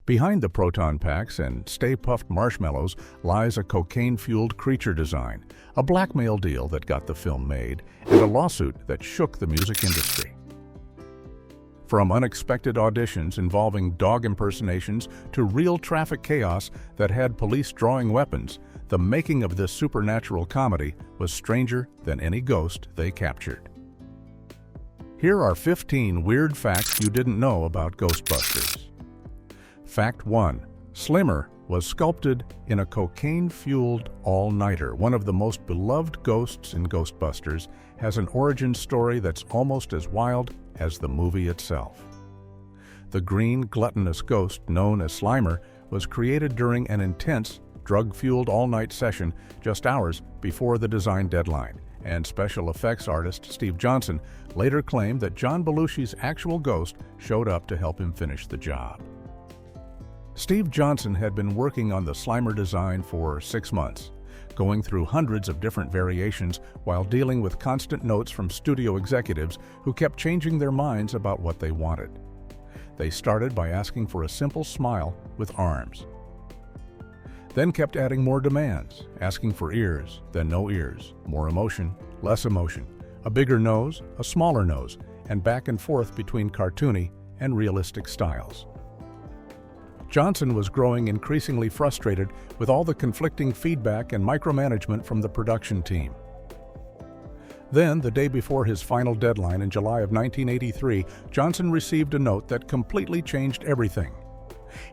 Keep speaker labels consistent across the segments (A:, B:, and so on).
A: Behind the proton packs and stay-puft marshmallows lies a cocaine-fueled creature design, a blackmail deal that got the film made, and a lawsuit that shook the music industry. From unexpected auditions involving dog impersonations to real traffic chaos that had police drawing weapons, the making of this supernatural comedy was stranger than any ghost they captured. Here are 15 weird facts you didn't know about Ghostbusters. Fact 1. Slimer was sculpted in a cocaine-fueled all-nighter. One of the most beloved ghosts in Ghostbusters has an origin story that's almost as wild as the movie itself. The green, gluttonous ghost known as Slimer was created during an intense, drug-fueled all-night session just hours before the design deadline, and special effects artist Steve Johnson later claimed that John Belushi's actual ghost showed up to help him finish the job. Steve Johnson had been working on the Slimer design for 6 months, going through hundreds of different variations while dealing with constant notes from studio executives who kept changing their minds about what they wanted. They started by asking for a simple smile with arms, then kept adding more demands, asking for ears, then no ears, more emotion, less emotion, a bigger nose, a smaller nose, and back and forth between cartoony and realistic styles. Johnson was growing increasingly frustrated with all the conflicting feedback and micromanagement from the production team. Then, the day before his final deadline in July of 1983, Johnson received a note that completely changed everything.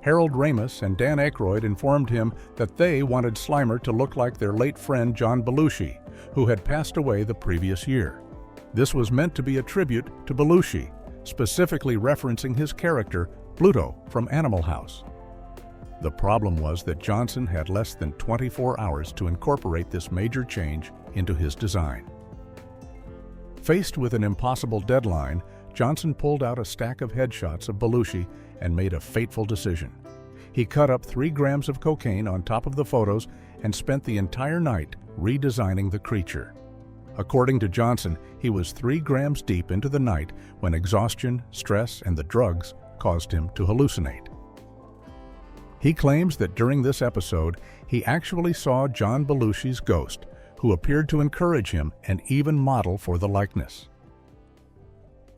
A: Harold Ramis and Dan Aykroyd informed him that they wanted Slimer to look like their late friend John Belushi, who had passed away the previous year. This was meant to be a tribute to Belushi, specifically referencing his character, Bluto, from Animal House. The problem was that Johnson had less than 24 hours to incorporate this major change into his design. Faced with an impossible deadline, Johnson pulled out a stack of headshots of Belushi and made a fateful decision. He cut up 3 grams of cocaine on top of the photos and spent the entire night redesigning the creature. According to Johnson, he was 3 grams deep into the night when exhaustion, stress, and the drugs caused him to hallucinate. He claims that during this episode, he actually saw John Belushi's ghost, who appeared to encourage him and even model for the likeness.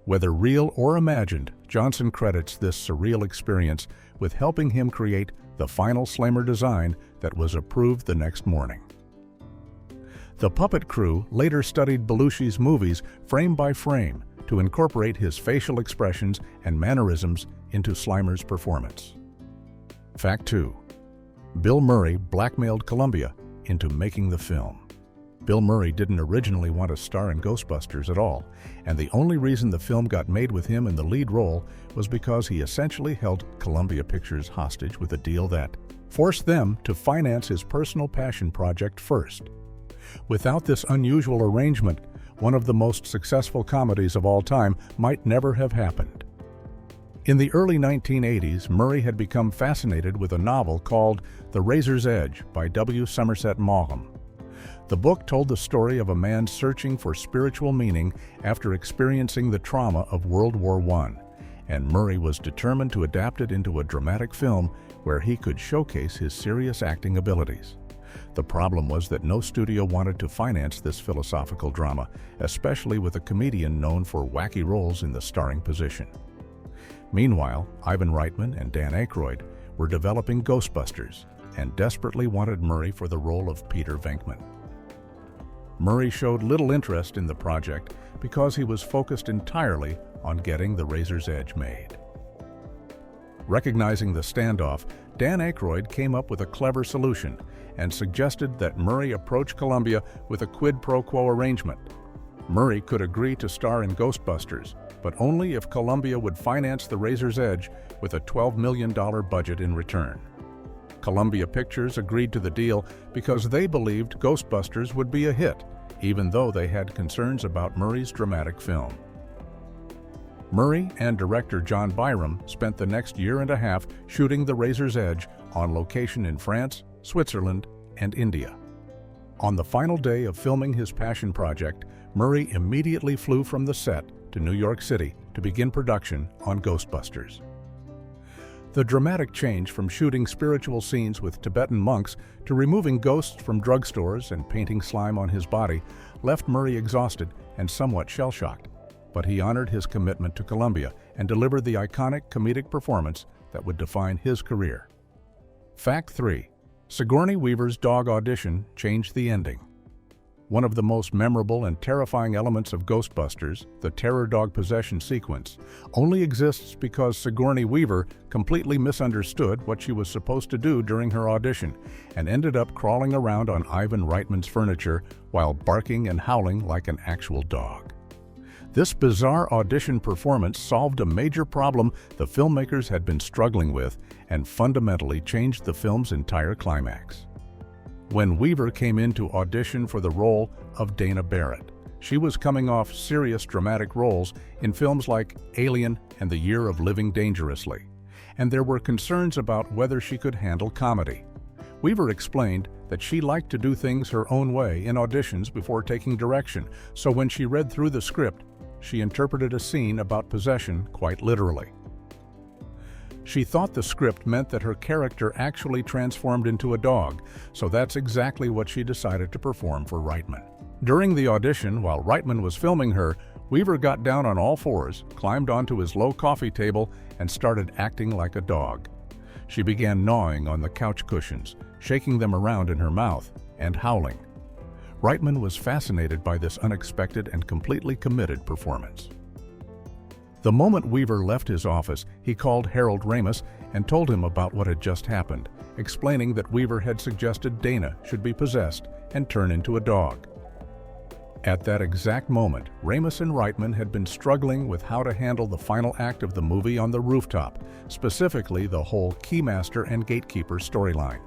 A: Whether real or imagined, Johnson credits this surreal experience with helping him create the final Slimer design that was approved the next morning. The puppet crew later studied Belushi's movies frame by frame to incorporate his facial expressions and mannerisms into Slimer's performance. Fact 2. Bill Murray blackmailed Columbia into making the film. Bill Murray didn't originally want to star in Ghostbusters at all, and the only reason the film got made with him in the lead role was because he essentially held Columbia Pictures hostage with a deal that forced them to finance his personal passion project first. Without this unusual arrangement, one of the most successful comedies of all time might never have happened. In the early 1980s, Murray had become fascinated with a novel called The Razor's Edge by W. Somerset Maugham. The book told the story of a man searching for spiritual meaning after experiencing the trauma of World War I, and Murray was determined to adapt it into a dramatic film where he could showcase his serious acting abilities. The problem was that no studio wanted to finance this philosophical drama, especially with a comedian known for wacky roles in the starring position. Meanwhile, Ivan Reitman and Dan Aykroyd were developing Ghostbusters and desperately wanted Murray for the role of Peter Venkman. Murray showed little interest in the project because he was focused entirely on getting The Razor's Edge made. Recognizing the standoff, Dan Aykroyd came up with a clever solution and suggested that Murray approach Columbia with a quid pro quo arrangement. Murray could agree to star in Ghostbusters, but only if Columbia would finance The Razor's Edge with a $12 million budget in return. Columbia Pictures agreed to the deal because they believed Ghostbusters would be a hit, even though they had concerns about Murray's dramatic film. Murray and director John Byram spent the next year and a half shooting The Razor's Edge on location in France, Switzerland, and India. On the final day of filming his passion project, Murray immediately flew from the set to New York City to begin production on Ghostbusters. The dramatic change from shooting spiritual scenes with Tibetan monks to removing ghosts from drugstores and painting slime on his body left Murray exhausted and somewhat shell-shocked. But he honored his commitment to Columbia and delivered the iconic comedic performance that would define his career. Fact 3. Sigourney Weaver's dog audition changed the ending. One of the most memorable and terrifying elements of Ghostbusters, the terror dog possession sequence, only exists because Sigourney Weaver completely misunderstood what she was supposed to do during her audition and ended up crawling around on Ivan Reitman's furniture while barking and howling like an actual dog. This bizarre audition performance solved a major problem the filmmakers had been struggling with and fundamentally changed the film's entire climax. When Weaver came in to audition for the role of Dana Barrett, she was coming off serious dramatic roles in films like Alien and The Year of Living Dangerously, and there were concerns about whether she could handle comedy. Weaver explained that she liked to do things her own way in auditions before taking direction, so when she read through the script, she interpreted a scene about possession quite literally. She thought the script meant that her character actually transformed into a dog, so that's exactly what she decided to perform for Reitman. During the audition, while Reitman was filming her, Weaver got down on all fours, climbed onto his low coffee table, and started acting like a dog. She began gnawing on the couch cushions, shaking them around in her mouth, and howling. Reitman was fascinated by this unexpected and completely committed performance. The moment Weaver left his office, he called Harold Ramis and told him about what had just happened, explaining that Weaver had suggested Dana should be possessed and turn into a dog. At that exact moment, Ramis and Reitman had been struggling with how to handle the final act of the movie on the rooftop, specifically the whole Keymaster and Gatekeeper storyline.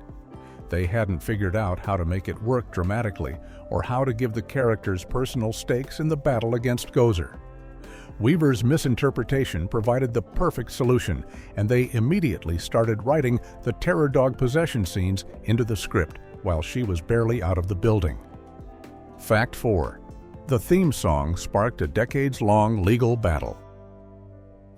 A: They hadn't figured out how to make it work dramatically or how to give the characters personal stakes in the battle against Gozer. Weaver's misinterpretation provided the perfect solution, and they immediately started writing the terror dog possession scenes into the script while she was barely out of the building. Fact 4. The theme song sparked a decades-long legal battle.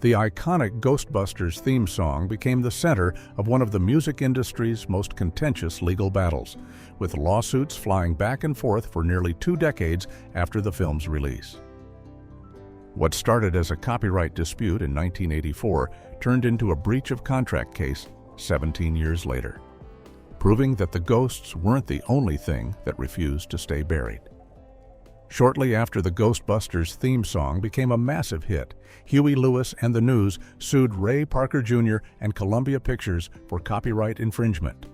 A: The iconic Ghostbusters theme song became the center of one of the music industry's most contentious legal battles, with lawsuits flying back and forth for nearly 2 decades after the film's release. What started as a copyright dispute in 1984 turned into a breach of contract case 17 years later, proving that the ghosts weren't the only thing that refused to stay buried. Shortly after the Ghostbusters theme song became a massive hit, Huey Lewis and the News sued Ray Parker Jr. and Columbia Pictures for copyright infringement.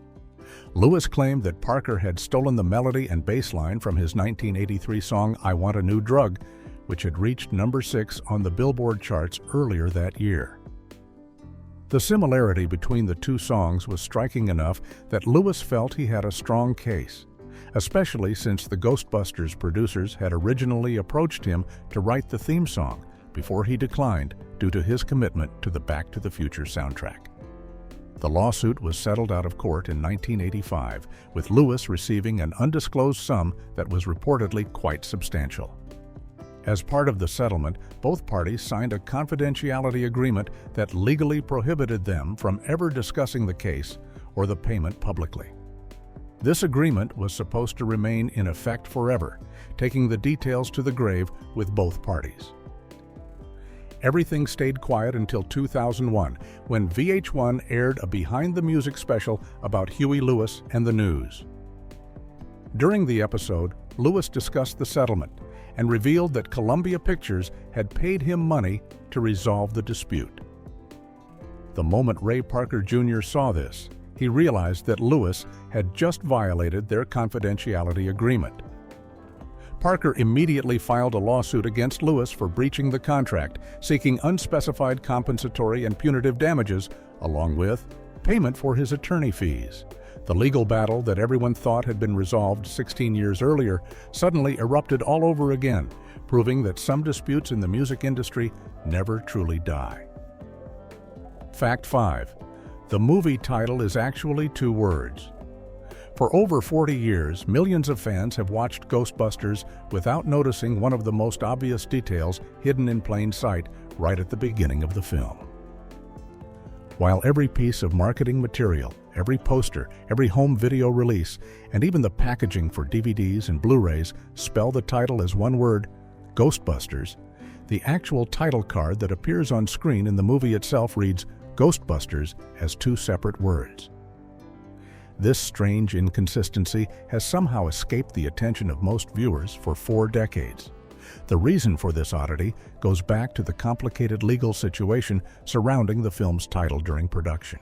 A: Lewis claimed that Parker had stolen the melody and bass line from his 1983 song I Want a New Drug, which had reached number 6 on the Billboard charts earlier that year. The similarity between the two songs was striking enough that Lewis felt he had a strong case, especially since the Ghostbusters producers had originally approached him to write the theme song before he declined due to his commitment to the Back to the Future soundtrack. The lawsuit was settled out of court in 1985, with Lewis receiving an undisclosed sum that was reportedly quite substantial. As part of the settlement, both parties signed a confidentiality agreement that legally prohibited them from ever discussing the case or the payment publicly. This agreement was supposed to remain in effect forever, taking the details to the grave with both parties. Everything stayed quiet until 2001, when VH1 aired a Behind the Music special about Huey Lewis and the News. During the episode, Lewis discussed the settlement and revealed that Columbia Pictures had paid him money to resolve the dispute. The moment Ray Parker Jr. saw this, he realized that Lewis had just violated their confidentiality agreement. Parker immediately filed a lawsuit against Lewis for breaching the contract, seeking unspecified compensatory and punitive damages, along with payment for his attorney fees. The legal battle that everyone thought had been resolved 16 years earlier suddenly erupted all over again, proving that some disputes in the music industry never truly die. Fact 5. The movie title is actually 2 words. For over 40 years, millions of fans have watched Ghostbusters without noticing one of the most obvious details hidden in plain sight right at the beginning of the film. While every piece of marketing material, every poster, every home video release, and even the packaging for DVDs and Blu-rays spell the title as one word, Ghostbusters, the actual title card that appears on screen in the movie itself reads Ghostbusters as two separate words. This strange inconsistency has somehow escaped the attention of most viewers for 4 decades. The reason for this oddity goes back to the complicated legal situation surrounding the film's title during production.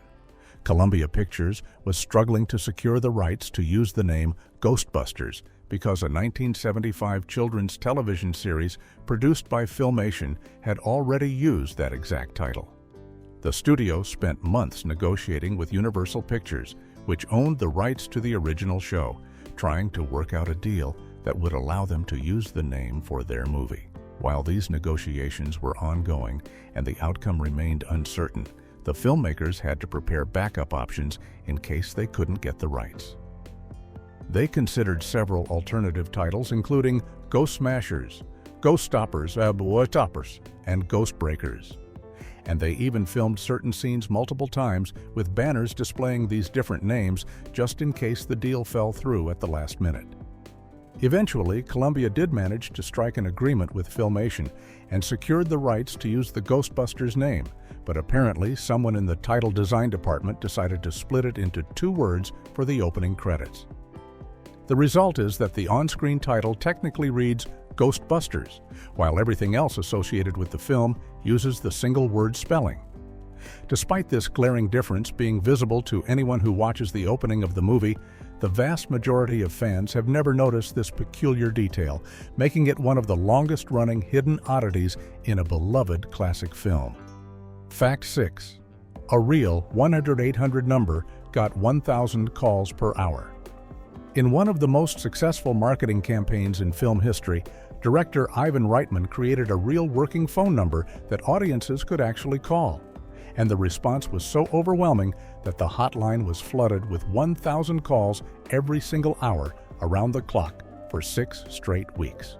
A: Columbia Pictures was struggling to secure the rights to use the name Ghostbusters because a 1975 children's television series produced by Filmation had already used that exact title. The studio spent months negotiating with Universal Pictures, which owned the rights to the original show, trying to work out a deal that would allow them to use the name for their movie. While these negotiations were ongoing and the outcome remained uncertain, the filmmakers had to prepare backup options in case they couldn't get the rights. They considered several alternative titles, including Ghost Smashers, Ghost Stoppers, and Ghost Breakers. And they even filmed certain scenes multiple times with banners displaying these different names just in case the deal fell through at the last minute. Eventually, Columbia did manage to strike an agreement with Filmation and secured the rights to use the Ghostbusters name, but apparently someone in the title design department decided to split it into 2 words for the opening credits. The result is that the on-screen title technically reads Ghostbusters, while everything else associated with the film uses the single-word spelling. Despite this glaring difference being visible to anyone who watches the opening of the movie, the vast majority of fans have never noticed this peculiar detail, making it one of the longest-running hidden oddities in a beloved classic film. Fact 6. A real 1-800 number got 1,000 calls per hour. In one of the most successful marketing campaigns in film history, director Ivan Reitman created a real working phone number that audiences could actually call. And the response was so overwhelming that the hotline was flooded with 1,000 calls every single hour around the clock for 6 straight weeks.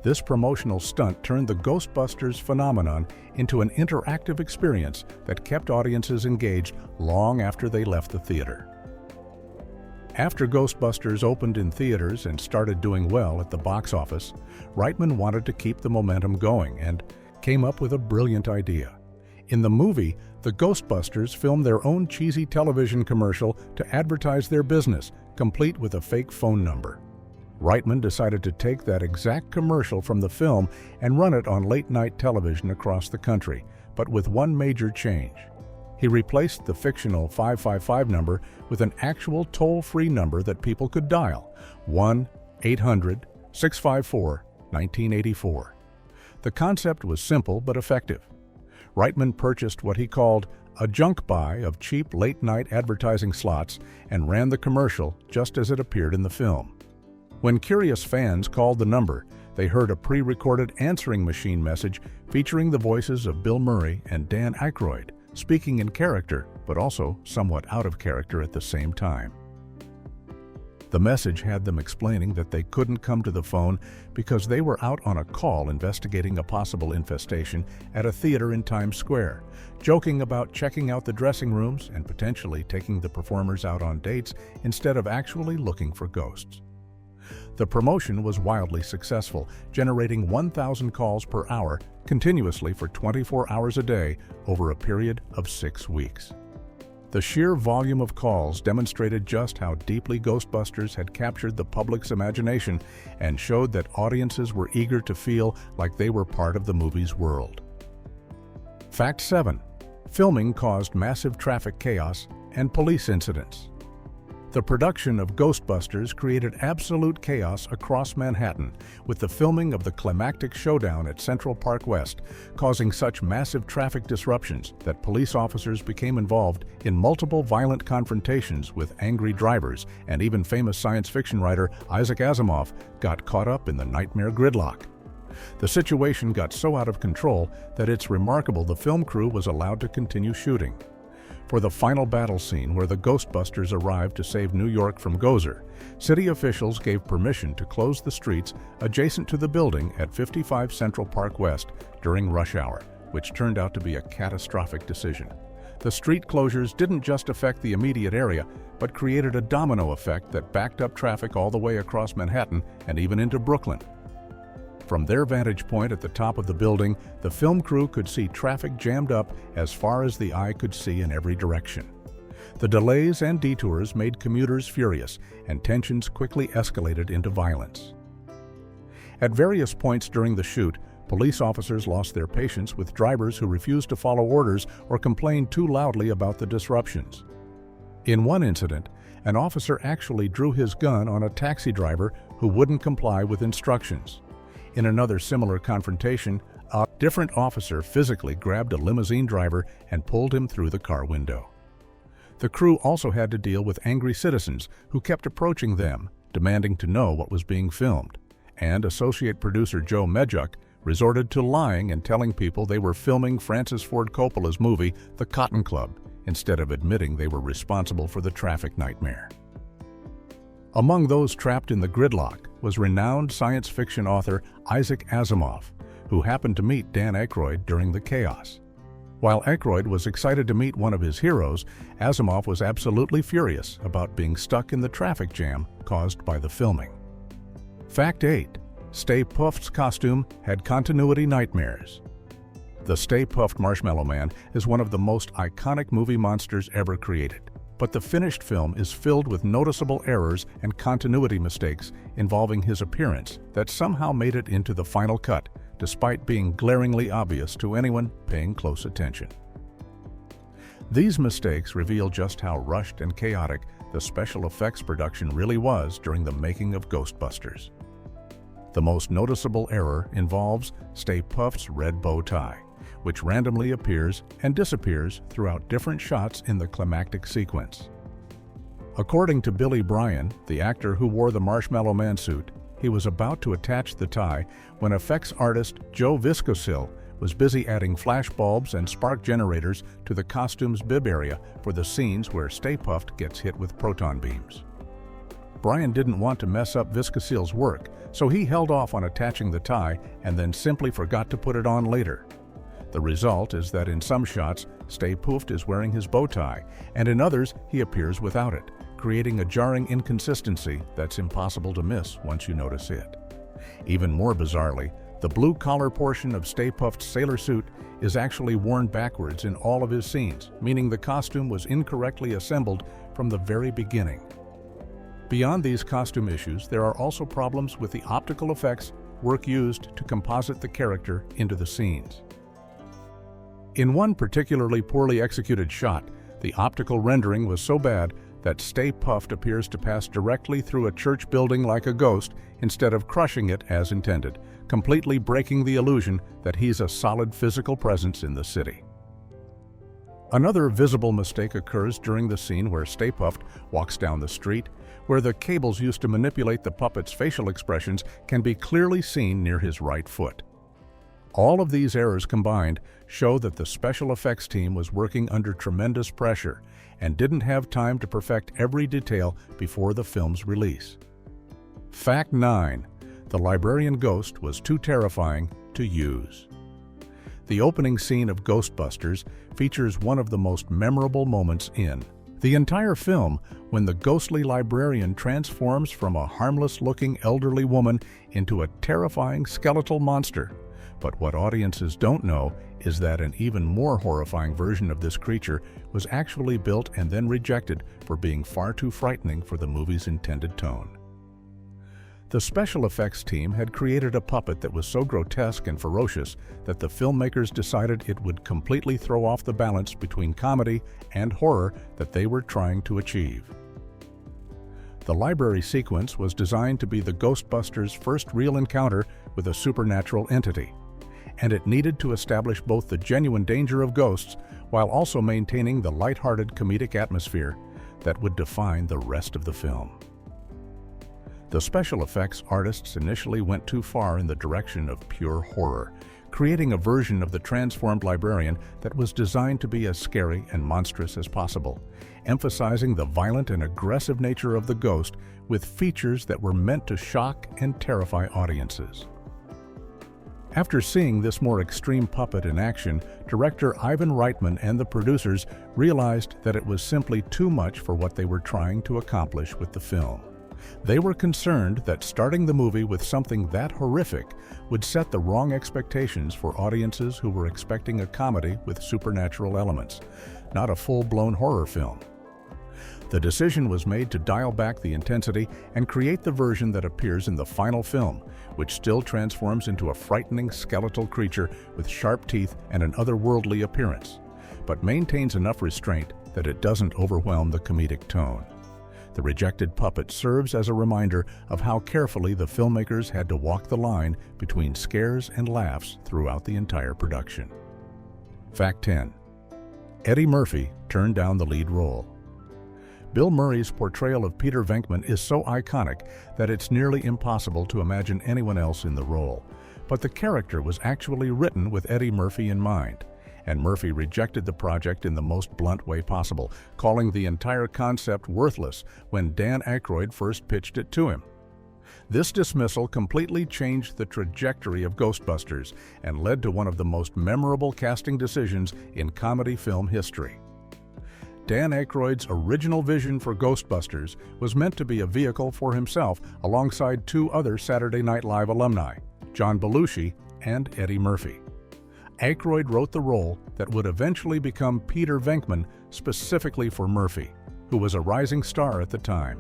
A: This promotional stunt turned the Ghostbusters phenomenon into an interactive experience that kept audiences engaged long after they left the theater. After Ghostbusters opened in theaters and started doing well at the box office, Reitman wanted to keep the momentum going and came up with a brilliant idea. In the movie, the Ghostbusters filmed their own cheesy television commercial to advertise their business, complete with a fake phone number. Reitman decided to take that exact commercial from the film and run it on late-night television across the country, but with one major change. He replaced the fictional 555 number with an actual toll-free number that people could dial, 1-800-654-1984. The concept was simple but effective. Reitman purchased what he called a junk buy of cheap late-night advertising slots and ran the commercial just as it appeared in the film. When curious fans called the number, they heard a pre-recorded answering machine message featuring the voices of Bill Murray and Dan Aykroyd, speaking in character, but also somewhat out of character at the same time. The message had them explaining that they couldn't come to the phone because they were out on a call investigating a possible infestation at a theater in Times Square, joking about checking out the dressing rooms and potentially taking the performers out on dates instead of actually looking for ghosts. The promotion was wildly successful, generating 1,000 calls per hour continuously for 24 hours a day over a period of 6 weeks. The sheer volume of calls demonstrated just how deeply Ghostbusters had captured the public's imagination and showed that audiences were eager to feel like they were part of the movie's world. Fact 7. Filming caused massive traffic chaos and police incidents. The production of Ghostbusters created absolute chaos across Manhattan, with the filming of the climactic showdown at Central Park West causing such massive traffic disruptions that police officers became involved in multiple violent confrontations with angry drivers, and even famous science fiction writer Isaac Asimov got caught up in the nightmare gridlock. The situation got so out of control that it's remarkable the film crew was allowed to continue shooting. For the final battle scene where the Ghostbusters arrived to save New York from Gozer, city officials gave permission to close the streets adjacent to the building at 55 Central Park West during rush hour, which turned out to be a catastrophic decision. The street closures didn't just affect the immediate area, but created a domino effect that backed up traffic all the way across Manhattan and even into Brooklyn. From their vantage point at the top of the building, the film crew could see traffic jammed up as far as the eye could see in every direction. The delays and detours made commuters furious, and tensions quickly escalated into violence. At various points during the shoot, police officers lost their patience with drivers who refused to follow orders or complained too loudly about the disruptions. In one incident, an officer actually drew his gun on a taxi driver who wouldn't comply with instructions. In another similar confrontation, a different officer physically grabbed a limousine driver and pulled him through the car window. The crew also had to deal with angry citizens who kept approaching them, demanding to know what was being filmed, and associate producer Joe Medjuk resorted to lying and telling people they were filming Francis Ford Coppola's movie The Cotton Club, instead of admitting they were responsible for the traffic nightmare. Among those trapped in the gridlock was renowned science fiction author Isaac Asimov, who happened to meet Dan Aykroyd during the chaos. While Aykroyd was excited to meet one of his heroes, Asimov was absolutely furious about being stuck in the traffic jam caused by the filming. Fact 8. Stay-Puft's costume had continuity nightmares. The Stay-Puft Marshmallow Man is one of the most iconic movie monsters ever created, but the finished film is filled with noticeable errors and continuity mistakes involving his appearance that somehow made it into the final cut, despite being glaringly obvious to anyone paying close attention. These mistakes reveal just how rushed and chaotic the special effects production really was during the making of Ghostbusters. The most noticeable error involves Stay-Puft's red bow tie, which randomly appears and disappears throughout different shots in the climactic sequence. According to Billy Bryan, the actor who wore the Marshmallow Man suit, he was about to attach the tie when effects artist Joe Viscosil was busy adding flash bulbs and spark generators to the costume's bib area for the scenes where Stay-Puft gets hit with proton beams. Bryan didn't want to mess up Viscosil's work, so he held off on attaching the tie and then simply forgot to put it on later. The result is that in some shots, Stay-Puft is wearing his bow tie, and in others, he appears without it, creating a jarring inconsistency that's impossible to miss once you notice it. Even more bizarrely, the blue-collar portion of Stay-Puft's sailor suit is actually worn backwards in all of his scenes, meaning the costume was incorrectly assembled from the very beginning. Beyond these costume issues, there are also problems with the optical effects work used to composite the character into the scenes. In one particularly poorly executed shot, the optical rendering was so bad that Stay-Puft appears to pass directly through a church building like a ghost instead of crushing it as intended, completely breaking the illusion that he's a solid physical presence in the city. Another visible mistake occurs during the scene where Stay-Puft walks down the street, where the cables used to manipulate the puppet's facial expressions can be clearly seen near his right foot. All of these errors combined show that the special effects team was working under tremendous pressure and didn't have time to perfect every detail before the film's release. Fact 9. The librarian ghost was too terrifying to use. The opening scene of Ghostbusters features one of the most memorable moments in the entire film, when the ghostly librarian transforms from a harmless-looking elderly woman into a terrifying skeletal monster. But what audiences don't know is that an even more horrifying version of this creature was actually built and then rejected for being far too frightening for the movie's intended tone. The special effects team had created a puppet that was so grotesque and ferocious that the filmmakers decided it would completely throw off the balance between comedy and horror that they were trying to achieve. The library sequence was designed to be the Ghostbusters' first real encounter with a supernatural entity, and it needed to establish both the genuine danger of ghosts while also maintaining the lighthearted comedic atmosphere that would define the rest of the film. The special effects artists initially went too far in the direction of pure horror, creating a version of the transformed librarian that was designed to be as scary and monstrous as possible, emphasizing the violent and aggressive nature of the ghost with features that were meant to shock and terrify audiences. After seeing this more extreme puppet in action, director Ivan Reitman and the producers realized that it was simply too much for what they were trying to accomplish with the film. They were concerned that starting the movie with something that horrific would set the wrong expectations for audiences who were expecting a comedy with supernatural elements, not a full-blown horror film. The decision was made to dial back the intensity and create the version that appears in the final film, which still transforms into a frightening skeletal creature with sharp teeth and an otherworldly appearance, but maintains enough restraint that it doesn't overwhelm the comedic tone. The rejected puppet serves as a reminder of how carefully the filmmakers had to walk the line between scares and laughs throughout the entire production. Fact 10. Eddie Murphy turned down the lead role. Bill Murray's portrayal of Peter Venkman is so iconic that it's nearly impossible to imagine anyone else in the role. But the character was actually written with Eddie Murphy in mind, and Murphy rejected the project in the most blunt way possible, calling the entire concept worthless when Dan Aykroyd first pitched it to him. This dismissal completely changed the trajectory of Ghostbusters and led to one of the most memorable casting decisions in comedy film history. Dan Aykroyd's original vision for Ghostbusters was meant to be a vehicle for himself alongside two other Saturday Night Live alumni, John Belushi and Eddie Murphy. Aykroyd wrote the role that would eventually become Peter Venkman specifically for Murphy, who was a rising star at the time.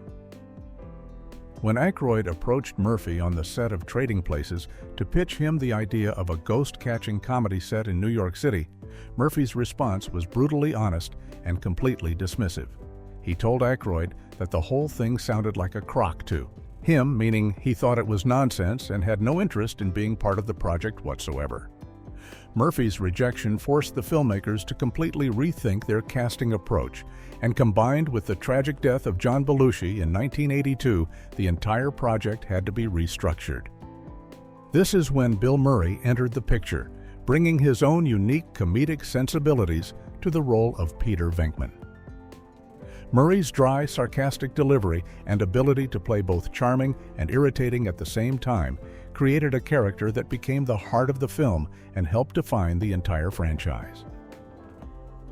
A: When Aykroyd approached Murphy on the set of Trading Places to pitch him the idea of a ghost-catching comedy set in New York City, Murphy's response was brutally honest and completely dismissive. He told Aykroyd that the whole thing sounded like a crock to him, meaning he thought it was nonsense and had no interest in being part of the project whatsoever. Murphy's rejection forced the filmmakers to completely rethink their casting approach, and combined with the tragic death of John Belushi in 1982, the entire project had to be restructured. This is when Bill Murray entered the picture, bringing his own unique comedic sensibilities to the role of Peter Venkman. Murray's dry, sarcastic delivery and ability to play both charming and irritating at the same time created a character that became the heart of the film and helped define the entire franchise.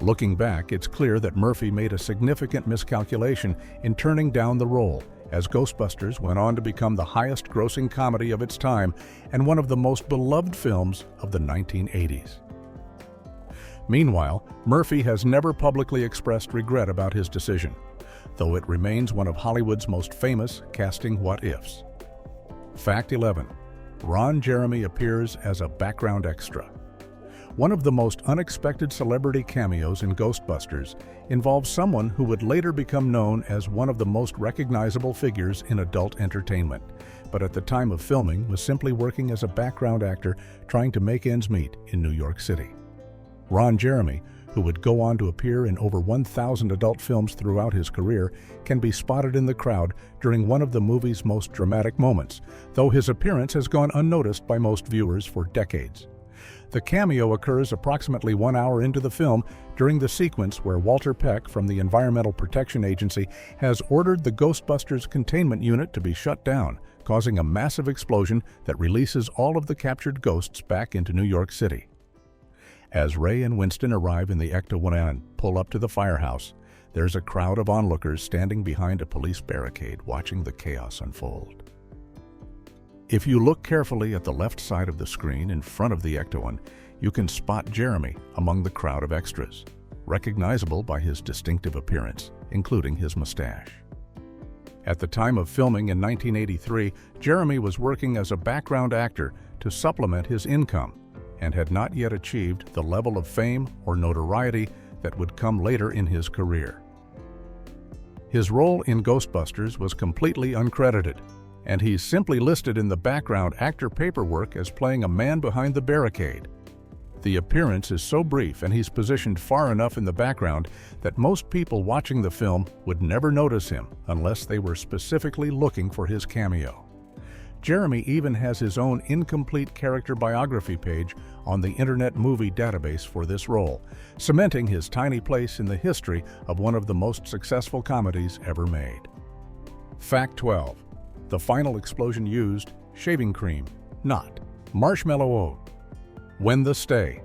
A: Looking back, it's clear that Murphy made a significant miscalculation in turning down the role, as Ghostbusters went on to become the highest-grossing comedy of its time and one of the most beloved films of the 1980s. Meanwhile, Murphy has never publicly expressed regret about his decision, though it remains one of Hollywood's most famous casting what-ifs. Fact 11. Ron Jeremy appears as a background extra. One of the most unexpected celebrity cameos in Ghostbusters involves someone who would later become known as one of the most recognizable figures in adult entertainment, but at the time of filming was simply working as a background actor trying to make ends meet in New York City. Ron Jeremy, who would go on to appear in over 1,000 adult films throughout his career, can be spotted in the crowd during one of the movie's most dramatic moments, though his appearance has gone unnoticed by most viewers for decades. The cameo occurs approximately 1 hour into the film during the sequence where Walter Peck from the Environmental Protection Agency has ordered the Ghostbusters containment unit to be shut down, causing a massive explosion that releases all of the captured ghosts back into New York City. As Ray and Winston arrive in the Ecto-1 and pull up to the firehouse, there's a crowd of onlookers standing behind a police barricade watching the chaos unfold. If you look carefully at the left side of the screen in front of the Ecto-1, you can spot Jeremy among the crowd of extras, recognizable by his distinctive appearance, including his mustache. At the time of filming in 1983, Jeremy was working as a background actor to supplement his income, and had not yet achieved the level of fame or notoriety that would come later in his career. His role in Ghostbusters was completely uncredited, and he's simply listed in the background actor paperwork as playing a man behind the barricade. The appearance is so brief and he's positioned far enough in the background that most people watching the film would never notice him unless they were specifically looking for his cameo. Jeremy even has his own incomplete character biography page on the Internet Movie Database for this role, cementing his tiny place in the history of one of the most successful comedies ever made. Fact 12. The final explosion used shaving cream, not marshmallow. When the Stay.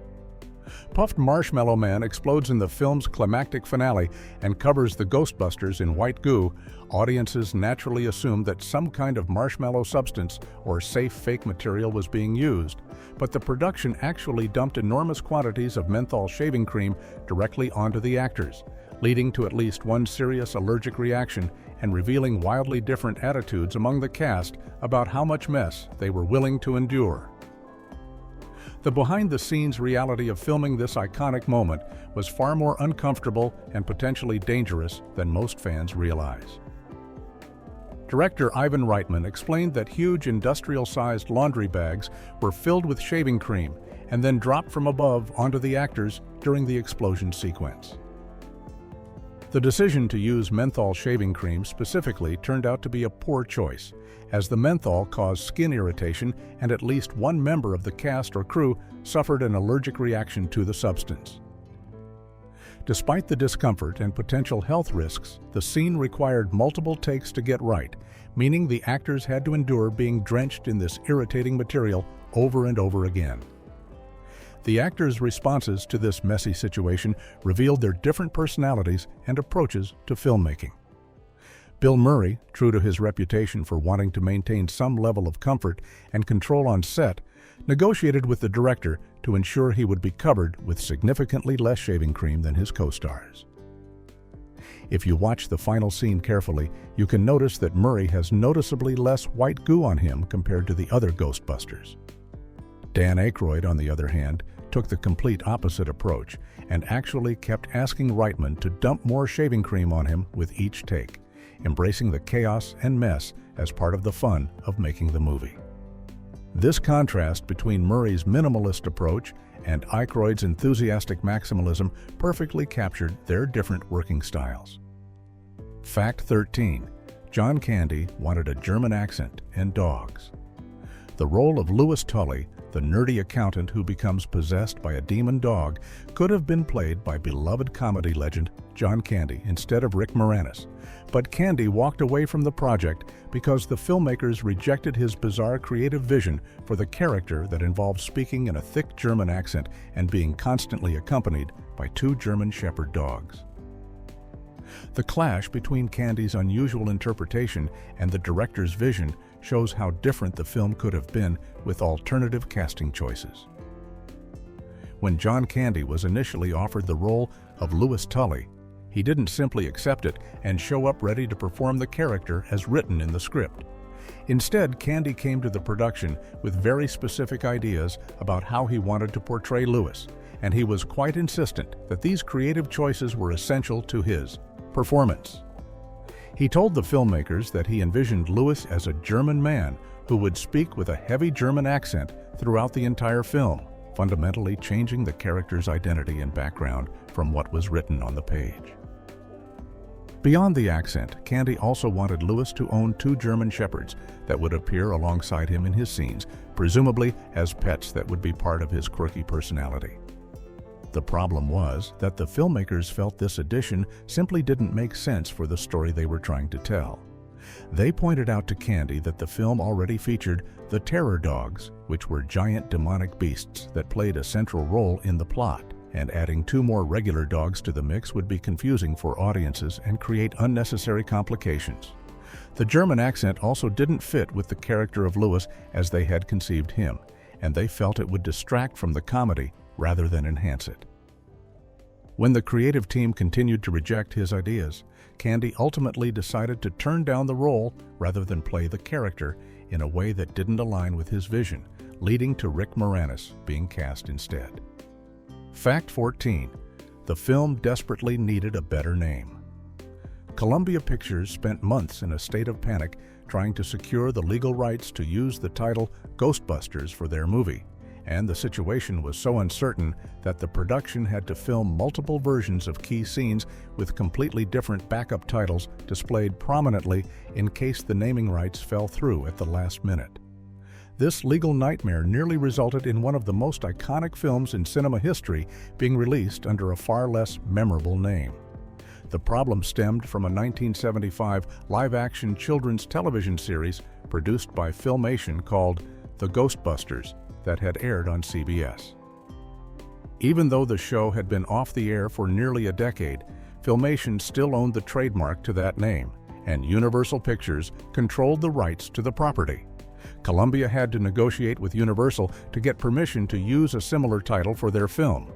A: Puffed Marshmallow Man explodes in the film's climactic finale and covers the Ghostbusters in white goo. Audiences naturally assumed that some kind of marshmallow substance or safe fake material was being used, but the production actually dumped enormous quantities of menthol shaving cream directly onto the actors, leading to at least one serious allergic reaction and revealing wildly different attitudes among the cast about how much mess they were willing to endure. The behind-the-scenes reality of filming this iconic moment was far more uncomfortable and potentially dangerous than most fans realize. Director Ivan Reitman explained that huge industrial-sized laundry bags were filled with shaving cream and then dropped from above onto the actors during the explosion sequence. The decision to use menthol shaving cream specifically turned out to be a poor choice, as the menthol caused skin irritation and at least one member of the cast or crew suffered an allergic reaction to the substance. Despite the discomfort and potential health risks, the scene required multiple takes to get right, meaning the actors had to endure being drenched in this irritating material over and over again. The actors' responses to this messy situation revealed their different personalities and approaches to filmmaking. Bill Murray, true to his reputation for wanting to maintain some level of comfort and control on set, negotiated with the director to ensure he would be covered with significantly less shaving cream than his co-stars. If you watch the final scene carefully, you can notice that Murray has noticeably less white goo on him compared to the other Ghostbusters. Dan Aykroyd, on the other hand, took the complete opposite approach and actually kept asking Reitman to dump more shaving cream on him with each take, embracing the chaos and mess as part of the fun of making the movie. This contrast between Murray's minimalist approach and Aykroyd's enthusiastic maximalism perfectly captured their different working styles. Fact 13. John Candy wanted a German accent and dogs. The role of Louis Tully, the nerdy accountant who becomes possessed by a demon dog, could have been played by beloved comedy legend John Candy instead of Rick Moranis, but Candy walked away from the project because the filmmakers rejected his bizarre creative vision for the character that involved speaking in a thick German accent and being constantly accompanied by two German shepherd dogs. The clash between Candy's unusual interpretation and the director's vision shows how different the film could have been with alternative casting choices. When John Candy was initially offered the role of Louis Tully, he didn't simply accept it and show up ready to perform the character as written in the script. Instead, Candy came to the production with very specific ideas about how he wanted to portray Louis, and he was quite insistent that these creative choices were essential to his performance. He told the filmmakers that he envisioned Louis as a German man who would speak with a heavy German accent throughout the entire film, fundamentally changing the character's identity and background from what was written on the page. Beyond the accent, Candy also wanted Louis to own two German shepherds that would appear alongside him in his scenes, presumably as pets that would be part of his quirky personality. The problem was that the filmmakers felt this addition simply didn't make sense for the story they were trying to tell. They pointed out to Candy that the film already featured the terror dogs, which were giant demonic beasts that played a central role in the plot, and adding two more regular dogs to the mix would be confusing for audiences and create unnecessary complications. The German accent also didn't fit with the character of Louis as they had conceived him, and they felt it would distract from the comedy rather than enhance it. When the creative team continued to reject his ideas, Candy ultimately decided to turn down the role rather than play the character in a way that didn't align with his vision, leading to Rick Moranis being cast instead. Fact 14. The film desperately needed a better name. Columbia Pictures spent months in a state of panic trying to secure the legal rights to use the title Ghostbusters for their movie, and the situation was so uncertain that the production had to film multiple versions of key scenes with completely different backup titles displayed prominently in case the naming rights fell through at the last minute. This legal nightmare nearly resulted in one of the most iconic films in cinema history being released under a far less memorable name. The problem stemmed from a 1975 live-action children's television series produced by Filmation called The Ghostbusters that had aired on CBS. Even though the show had been off the air for nearly a decade, Filmation still owned the trademark to that name, and Universal Pictures controlled the rights to the property. Columbia had to negotiate with Universal to get permission to use a similar title for their film,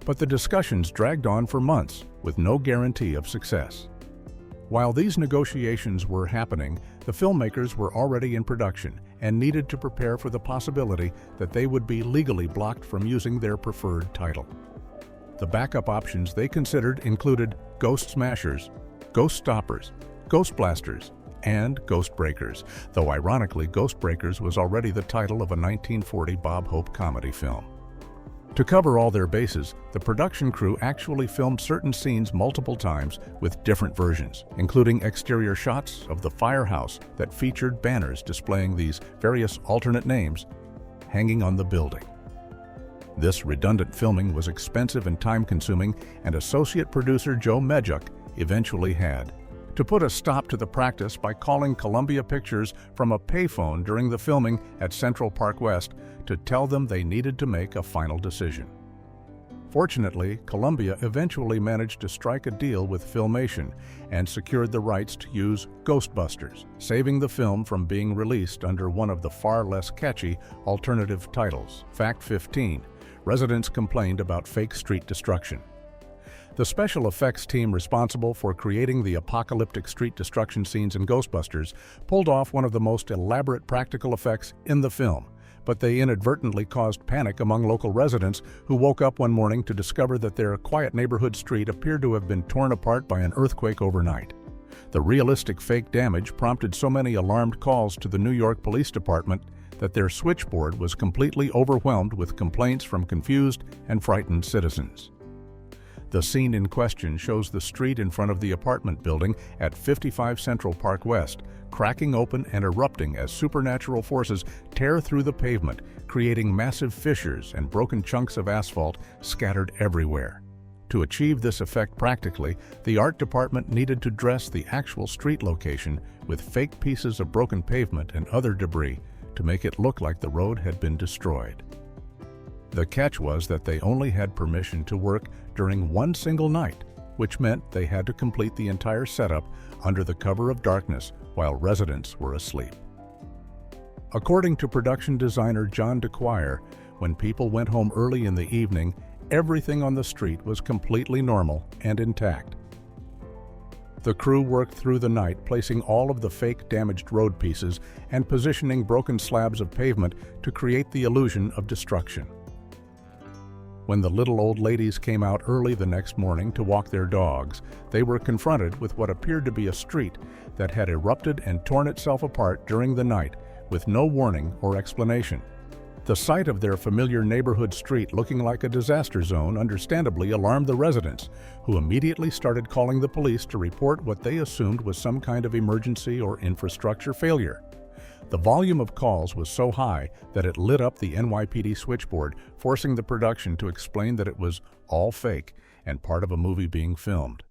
A: but the discussions dragged on for months with no guarantee of success. While these negotiations were happening, the filmmakers were already in production and needed to prepare for the possibility that they would be legally blocked from using their preferred title. The backup options they considered included Ghost Smashers, Ghost Stoppers, Ghostbusters, and Ghost Breakers, though ironically Ghost Breakers was already the title of a 1940 Bob Hope comedy film. To cover all their bases, the production crew actually filmed certain scenes multiple times with different versions, including exterior shots of the firehouse that featured banners displaying these various alternate names hanging on the building. This redundant filming was expensive and time-consuming, and associate producer Joe Medjuck eventually had to put a stop to the practice by calling Columbia Pictures from a payphone during the filming at Central Park West to tell them they needed to make a final decision. Fortunately, Columbia eventually managed to strike a deal with Filmation and secured the rights to use Ghostbusters, saving the film from being released under one of the far less catchy alternative titles. Fact 15. Residents complained about fake street destruction. The special effects team responsible for creating the apocalyptic street destruction scenes in Ghostbusters pulled off one of the most elaborate practical effects in the film, but they inadvertently caused panic among local residents who woke up one morning to discover that their quiet neighborhood street appeared to have been torn apart by an earthquake overnight. The realistic fake damage prompted so many alarmed calls to the New York Police Department that their switchboard was completely overwhelmed with complaints from confused and frightened citizens. The scene in question shows the street in front of the apartment building at 55 Central Park West, cracking open and erupting as supernatural forces tear through the pavement, creating massive fissures and broken chunks of asphalt scattered everywhere. To achieve this effect practically, the art department needed to dress the actual street location with fake pieces of broken pavement and other debris to make it look like the road had been destroyed. The catch was that they only had permission to work during one single night, which meant they had to complete the entire setup under the cover of darkness while residents were asleep. According to production designer John DeQuire, when people went home early in the evening, everything on the street was completely normal and intact. The crew worked through the night, placing all of the fake damaged road pieces and positioning broken slabs of pavement to create the illusion of destruction. When the little old ladies came out early the next morning to walk their dogs, they were confronted with what appeared to be a street that had erupted and torn itself apart during the night with no warning or explanation. The sight of their familiar neighborhood street looking like a disaster zone understandably alarmed the residents, who immediately started calling the police to report what they assumed was some kind of emergency or infrastructure failure. The volume of calls was so high that it lit up the NYPD switchboard, forcing the production to explain that it was all fake and part of a movie being filmed.